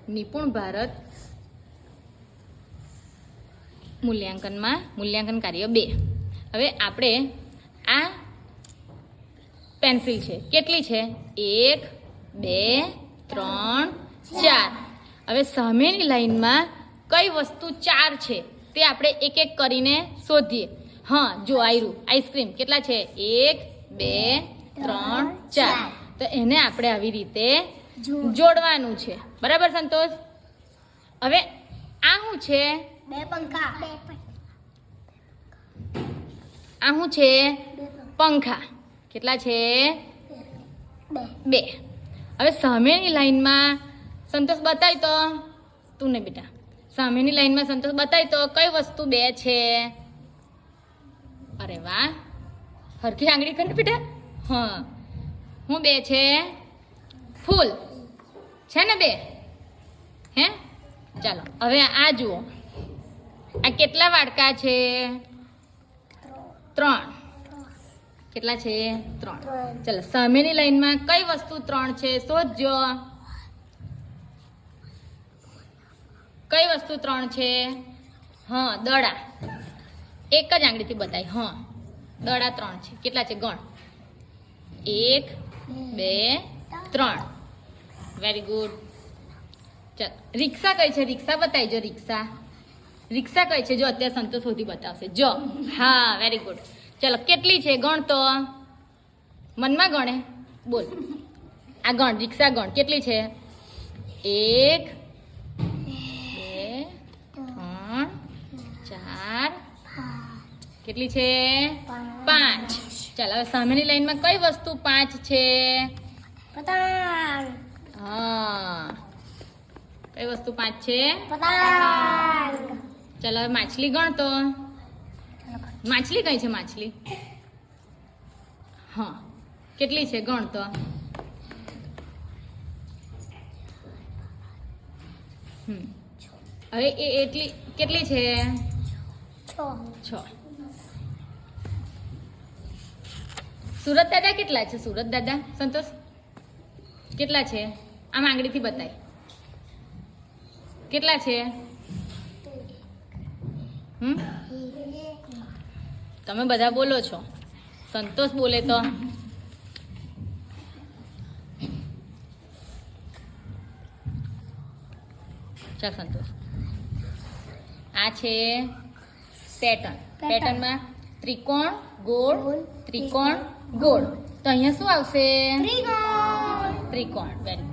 નિપુણ ભારત મૂલ્યાંકનમાં મૂલ્યાંકન કાર્ય 2. હવે આપણે આ પેન્સિલ છે કેટલી છે 1 2 3 4. હવે સામેની લાઈનમાં કઈ વસ્તુ 4 છે તે આપણે એક એક કરીને શોધીએ. હા જો આયરું આઈસ્ક્રીમ કેટલા છે 1 2 3 4. તો એને આપણે આવી રીતે જોડવાનું છે. બરાબર સંતોષ? હવે આ શું છે 2 પંખા. આ શું છે પંખા. કેટલા છે 2. હવે સામેની લાઈનમાં સંતોષ બતાય તો તું ને બેટા સામેની લાઈનમાં સંતોષ બતાય તો કઈ વસ્તુ 2 છે? અરે વાહ હરખી આંગળી કર બેટા. હા હું 2 છે ફૂલ છે ને 2 હે. ચાલો હવે આ જુઓ આ કેટલા વાડકા છે 3. કેટલા છે 3. ચાલો સામેની લાઈનમાં કઈ વસ્તુ 3 છે શોધજો. કઈ વસ્તુ 3 છે? હા દડા. એક જ આંગળીથી બતાય. હા દડા 3 છે. કેટલા છે ગણ 1 2 3. Very good. ચાલ રિક્ષા કઈ છે? રિક્ષા બતાવજો. રિક્ષા રિક્ષા કઈ છે? જો અત્યારે સંતોષ શોધી બતાવશે. જો હા વેરી ગુડ. ચલો કેટલી છે ગણ તો મનમાં ગણે બોલ. આ ગણ રિક્ષા ગણ કેટલી છે 1 2 3 4. કેટલી છે 5. ચાલ હવે સામેની લાઈનમાં કઈ વસ્તુ 5 છે? પતંગ. હા કઈ વસ્તુ 5 છે? પતંગ. ચાલ હવે માછલી ગણ તો. માછલી કઈ છે? માછલી હા કેટલી છે ગણ તો. હવે એ એટલી કેટલી છે 6. સુરત દાદા કેટલા છે? સુરત દાદા સંતોષ કેટલા છે? આમ આંગળીથી બતાય. કેટલા છે? તમે બધા બોલો છો સંતોષ બોલે તો. ચાલ સંતોષ આ છે પેટર્ન. પેટર્નમાં ત્રિકોણ ગોળ ત્રિકોણ ગોળ. તો અહીંયા શું આવશે? ત્રિકોણ. ત્રિકોણ. વેરી